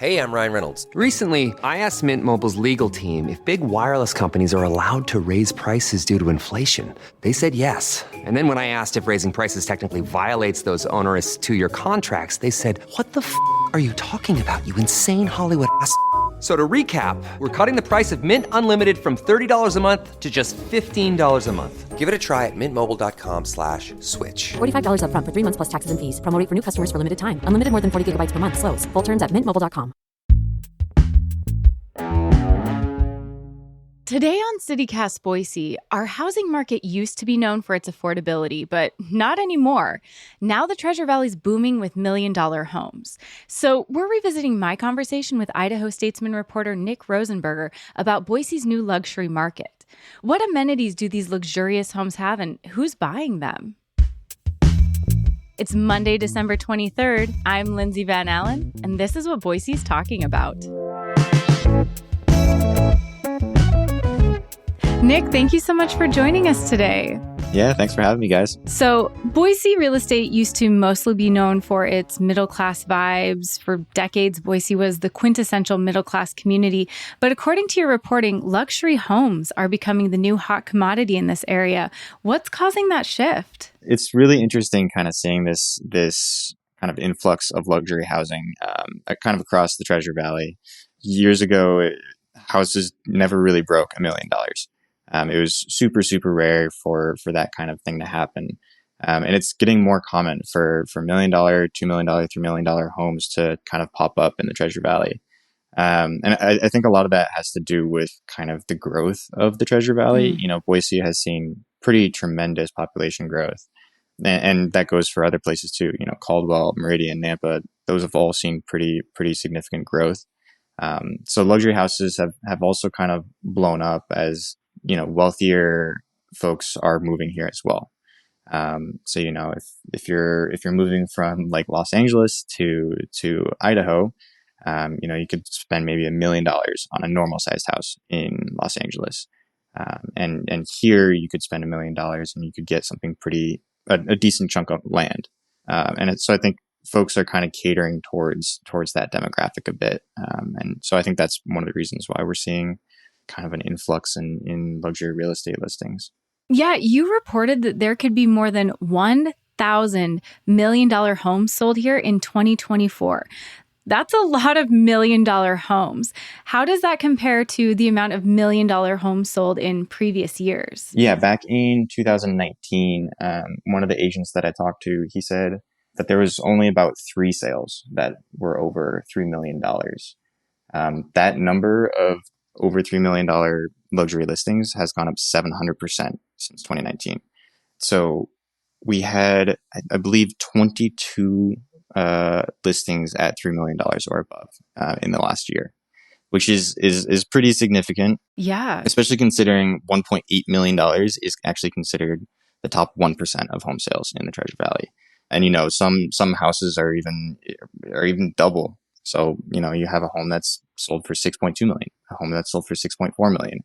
Hey, I'm Ryan Reynolds. Recently, I asked Mint Mobile's legal team if big wireless companies are allowed to raise prices due to inflation. They said yes. And then when I asked if raising prices technically violates those onerous two-year contracts, they said, "What the f*** are you talking about, you insane Hollywood ass?" So to recap, we're cutting the price of Mint Unlimited from $30 a month to just $15 a month. Give it a try at mintmobile.com/switch. $45 up front for 3 months plus taxes and fees. Promo rate for new customers for limited time. Unlimited more than 40 gigabytes per month. Slows full terms at mintmobile.com. Today on CityCast Boise, our housing market used to be known for its affordability, but not anymore. Now the Treasure Valley's booming with million-dollar homes. So we're revisiting my conversation with Idaho Statesman reporter Nick Rosenberger about Boise's new luxury market. What amenities do these luxurious homes have, and who's buying them? It's Monday, December 23rd. I'm Lindsay Van Allen, and this is what Boise's talking about. Nick, thank you so much for joining us today. Yeah, thanks for having me, guys. So, Boise real estate used to mostly be known for its middle-class vibes. For decades, Boise was the quintessential middle-class community. But according to your reporting, luxury homes are becoming the new hot commodity in this area. What's causing that shift? It's really interesting kind of seeing this kind of influx of luxury housing kind of across the Treasure Valley. Years ago, houses never really broke $1 million. It was super, super rare for that kind of thing to happen. And it's getting more common for $1 million, $2 million, $3 million homes to kind of pop up in the Treasure Valley. And I think a lot of that has to do with kind of the growth of the Treasure Valley. You know, Boise has seen pretty tremendous population growth. And that goes for other places too. You know, Caldwell, Meridian, Nampa, those have all seen pretty significant growth. So luxury houses have also kind of blown up as, you know, wealthier folks are moving here as well. So, you know, if you're moving from like Los Angeles to Idaho, you know, you could spend maybe $1 million on a normal sized house in Los Angeles. And here you could spend $1 million and you could get something a decent chunk of land. So I think folks are kind of catering towards that demographic a bit. And so I think that's one of the reasons why we're seeing kind of an influx in luxury real estate listings. Yeah, you reported that there could be more than 1,000 million-dollar homes sold here in 2024. That's a lot of million-dollar homes. How does that compare to the amount of million-dollar homes sold in previous years? Yeah, back in 2019, one of the agents that I talked to, he said that there was only about 3 sales that were over $3 million. That number of over $3 million luxury listings has gone up 700% since 2019. So we had, I believe, 22 listings at $3 million or above in the last year, which is pretty significant. Yeah. Especially considering $1.8 million is actually considered the top 1% of home sales in the Treasure Valley. And, you know, some houses are even double. So, you know, you have a home that's sold for $6.2 million, a home that's sold for $6.4 million.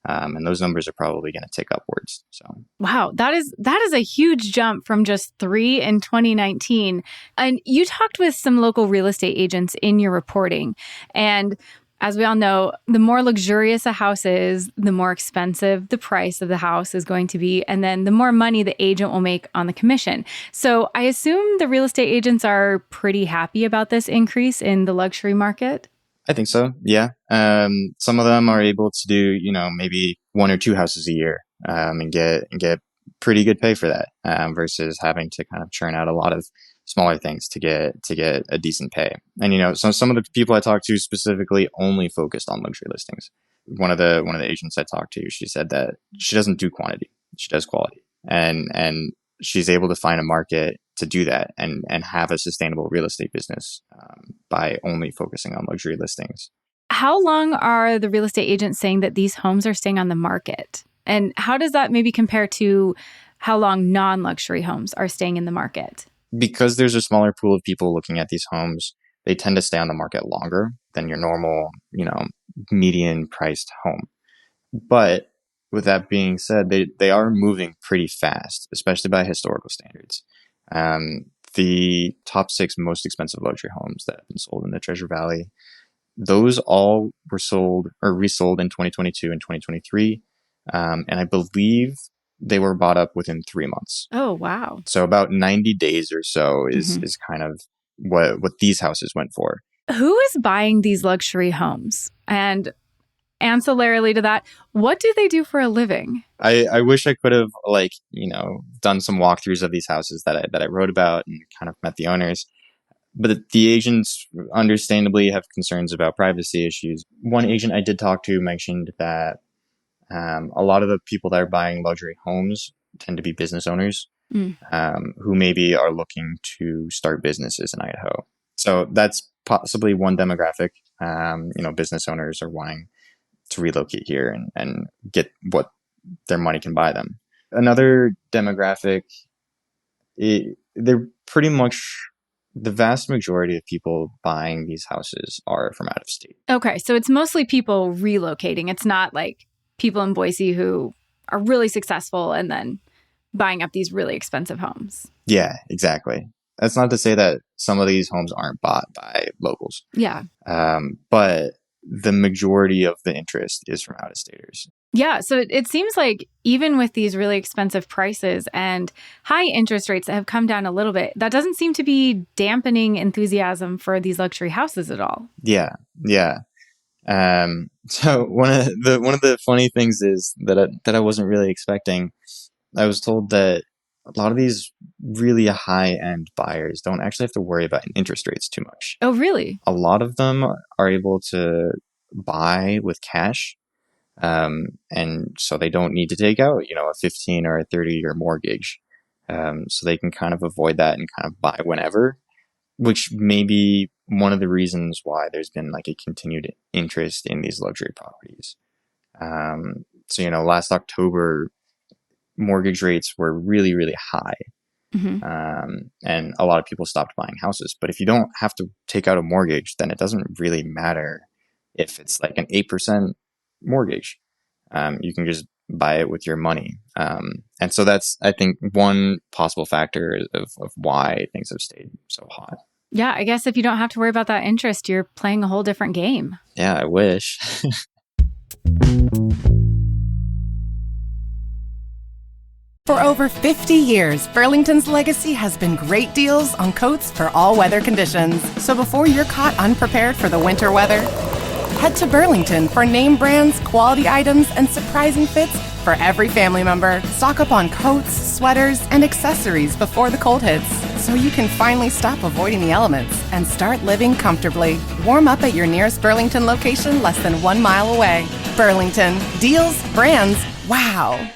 And those numbers are probably going to tick upwards. So, wow, that is a huge jump from just 3 in 2019. And you talked with some local real estate agents in your reporting. And as we all know, the more luxurious a house is, the more expensive the price of the house is going to be. And then the more money the agent will make on the commission. So I assume the real estate agents are pretty happy about this increase in the luxury market. I think so. Yeah. Some of them are able to do, you know, maybe 1 or 2 houses a year, and get pretty good pay for that, versus having to kind of churn out a lot of smaller things to get a decent pay. And, you know, some of the people I talked to specifically only focused on luxury listings. One of the agents I talked to, she said that she doesn't do quantity, she does quality. And she's able to find a market to do that and have a sustainable real estate business, by only focusing on luxury listings. How long are the real estate agents saying that these homes are staying on the market? And how does that maybe compare to how long non-luxury homes are staying in the market? Because there's a smaller pool of people looking at these homes, they tend to stay on the market longer than your normal, you know, median priced home. But with that being said, they are moving pretty fast, especially by historical standards. The top 6 most expensive luxury homes that have been sold in the Treasure Valley, those all were sold or resold in 2022 and 2023. And I believe they were bought up within 3 months. Oh, wow. So about 90 days or so is kind of what these houses went for. Who is buying these luxury homes? And ancillarily to that, what do they do for a living? I wish I could have done some walkthroughs of these houses that I wrote about and kind of met the owners. But the agents understandably have concerns about privacy issues. One agent I did talk to mentioned that a lot of the people that are buying luxury homes tend to be business owners who maybe are looking to start businesses in Idaho. So that's possibly one demographic. Business owners are wanting to relocate here and get what their money can buy them. Another demographic, they're pretty much the vast majority of people buying these houses are from out of state. Okay, so it's mostly people relocating. It's not like people in Boise who are really successful and then buying up these really expensive homes. Yeah, exactly. That's not to say that some of these homes aren't bought by locals. Yeah. But the majority of the interest is from out-of-staters. Yeah. So it seems like even with these really expensive prices and high interest rates that have come down a little bit, that doesn't seem to be dampening enthusiasm for these luxury houses at all. Yeah. Yeah. So one of the funny things is that I wasn't really expecting. I was told that a lot of these really high-end buyers don't actually have to worry about interest rates too much. Oh, really? A lot of them are able to buy with cash. And so they don't need to take out, a 15 or a 30-year mortgage. So they can kind of avoid that and kind of buy whenever, which may be one of the reasons why there's been like a continued interest in these luxury properties. So, last October, mortgage rates were really, really high. And a lot of people stopped buying houses. But if you don't have to take out a mortgage, then it doesn't really matter if it's like an 8% mortgage. You can just buy it with your money. And so that's, I think, one possible factor of why things have stayed so hot. Yeah, I guess if you don't have to worry about that interest, you're playing a whole different game. Yeah, I wish. For over 50 years, Burlington's legacy has been great deals on coats for all weather conditions. So before you're caught unprepared for the winter weather, head to Burlington for name brands, quality items, and surprising fits for every family member. Stock up on coats, sweaters, and accessories before the cold hits, so you can finally stop avoiding the elements and start living comfortably. Warm up at your nearest Burlington location less than 1 mile away. Burlington. Deals, brands, wow.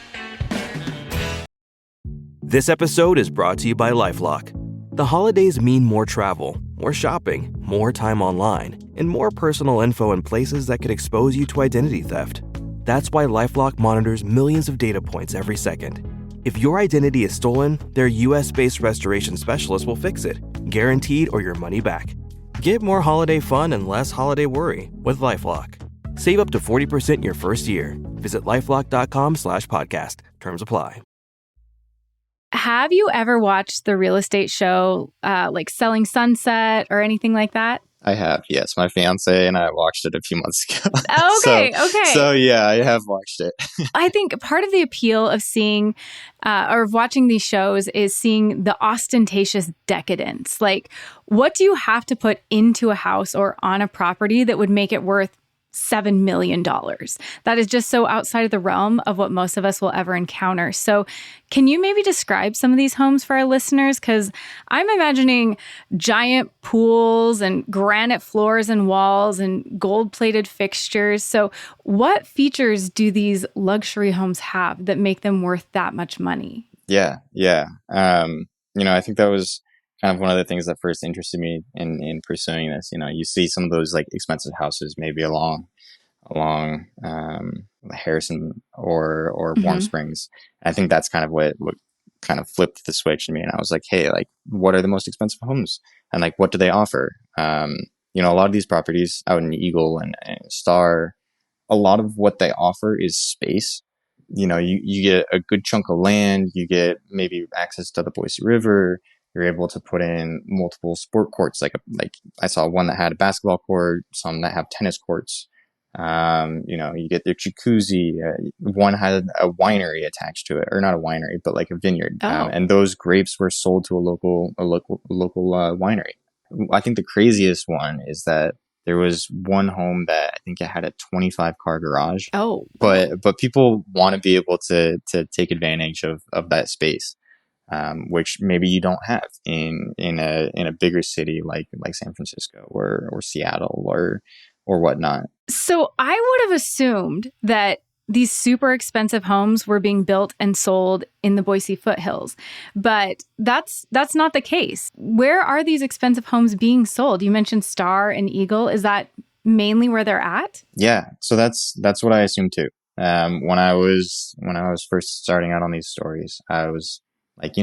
This episode is brought to you by LifeLock. The holidays mean more travel, more shopping, more time online, and more personal info in places that could expose you to identity theft. That's why LifeLock monitors millions of data points every second. If your identity is stolen, their US-based restoration specialist will fix it, guaranteed or your money back. Get more holiday fun and less holiday worry with LifeLock. Save up to 40% your first year. Visit LifeLock.com/podcast. Terms apply. Have you ever watched the real estate show, like Selling Sunset or anything like that? I have, yes. My fiance and I watched it a few months ago. Okay. So yeah, I have watched it. I think part of the appeal of seeing or of watching these shows is seeing the ostentatious decadence. Like, what do you have to put into a house or on a property that would make it worth $7 million? That is just so outside of the realm of what most of us will ever encounter. So can you maybe describe some of these homes for our listeners? Because I'm imagining giant pools and granite floors and walls and gold-plated fixtures. So what features do these luxury homes have that make them worth that much money? Yeah. I think that was kind of one of the things that first interested me in pursuing this. You see some of those like expensive houses maybe along Harrison or Warm Springs. And I think that's kind of what kind of flipped the switch in me. And I was like, hey, like, what are the most expensive homes? And like, what do they offer? A lot of these properties out in Eagle and Star, a lot of what they offer is space. You get a good chunk of land, you get maybe access to the Boise River, You're able to put in multiple sport courts. Like I saw one that had a basketball court, some that have tennis courts. You get the jacuzzi. One had a winery attached to it, or not a winery, but like a vineyard. Oh. And those grapes were sold to a local winery. I think the craziest one is that there was one home that I think it had a 25 car garage. Oh, but people want to be able to take advantage of that space, which maybe you don't have in a bigger city like San Francisco or Seattle or whatnot. So I would have assumed that these super expensive homes were being built and sold in the Boise foothills, but that's not the case. Where are these expensive homes being sold? You mentioned Star and Eagle. Is that mainly where they're at? Yeah, so that's what I assumed too. When I was first starting out on these stories, I was like,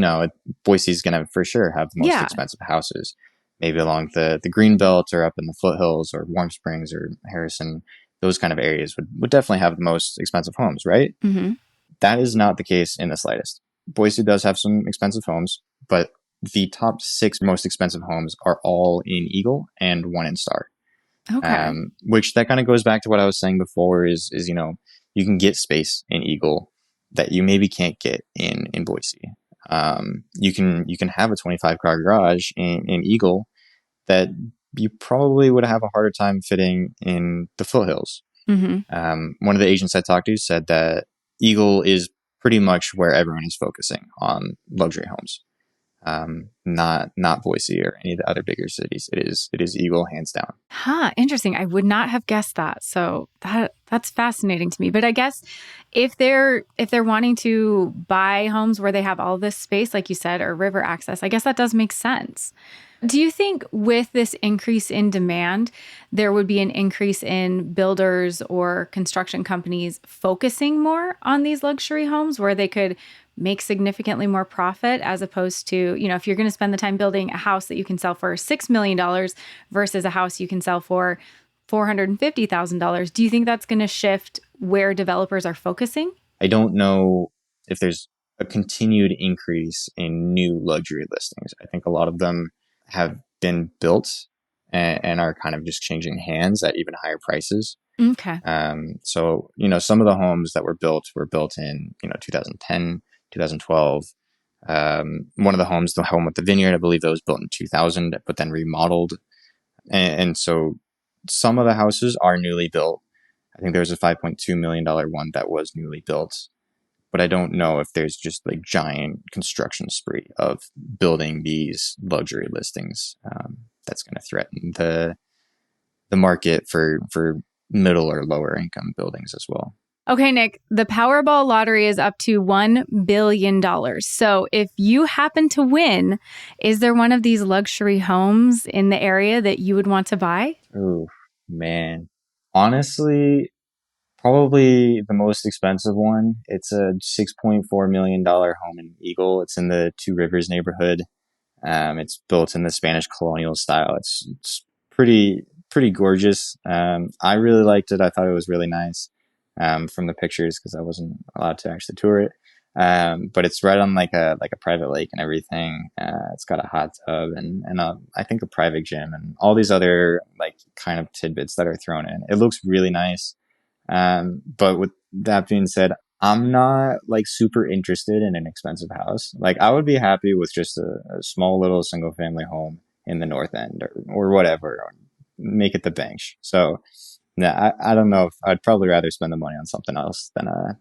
Boise's gonna for sure have the most expensive houses, maybe along the Greenbelt or up in the foothills or Warm Springs or Harrison. Those kind of areas would definitely have the most expensive homes, right? Mm-hmm. That is not the case in the slightest. Boise does have some expensive homes, but the top 6 most expensive homes are all in Eagle and one in Star. Okay. Which that kind of goes back to what I was saying before is you can get space in Eagle that you maybe can't get in Boise. You can have a 25 car garage in Eagle that you probably would have a harder time fitting in the foothills. Mm-hmm. One of the agents I talked to said that Eagle is pretty much where everyone is focusing on luxury homes. Not Boise or any of the other bigger cities. It is Eagle hands down. Huh, interesting. I would not have guessed that. So that's fascinating to me. But I guess if they're wanting to buy homes where they have all this space, like you said, or river access, I guess that does make sense. Do you think with this increase in demand, there would be an increase in builders or construction companies focusing more on these luxury homes where they could make significantly more profit, as opposed to, if you're going to spend the time building a house that you can sell for $6 million versus a house you can sell for $450,000? Do you think that's going to shift where developers are focusing? I don't know if there's a continued increase in new luxury listings. I think a lot of them have been built and are kind of just changing hands at even higher prices. Okay. So, some of the homes that were built in, 2010, 2012. One of the homes, the home with the vineyard, I believe that was built in 2000, but then remodeled. And so some of the houses are newly built. I think there was a $5.2 million one that was newly built. But I don't know if there's just like giant construction spree of building these luxury listings that's going to threaten the market for middle or lower income buildings as well. Okay, Nick, the Powerball lottery is up to $1 billion. So if you happen to win, is there one of these luxury homes in the area that you would want to buy? Oh, man. Honestly, probably the most expensive one. It's a $6.4 million home in Eagle. It's in the Two Rivers neighborhood. It's built in the Spanish colonial style. It's pretty gorgeous. I really liked it. I thought it was really nice from the pictures because I wasn't allowed to actually tour it. But it's right on like a private lake and everything. It's got a hot tub and I think a private gym and all these other like kind of tidbits that are thrown in. It looks really nice. But with that being said, I'm not like super interested in an expensive house. Like I would be happy with just a small little single family home in the North End or whatever, or make it the bench. So yeah, I don't know if I'd probably rather spend the money on something else than a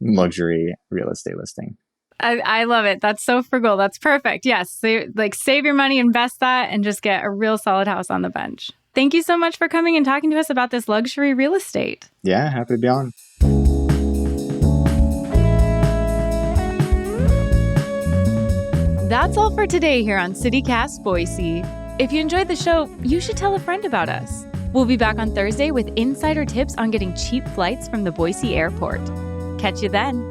luxury real estate listing. I love it. That's so frugal. That's perfect. Yes. So, save your money, invest that, and just get a real solid house on the bench. Thank you so much for coming and talking to us about this luxury real estate. Yeah, happy to be on. That's all for today here on CityCast Boise. If you enjoyed the show, you should tell a friend about us. We'll be back on Thursday with insider tips on getting cheap flights from the Boise airport. Catch you then.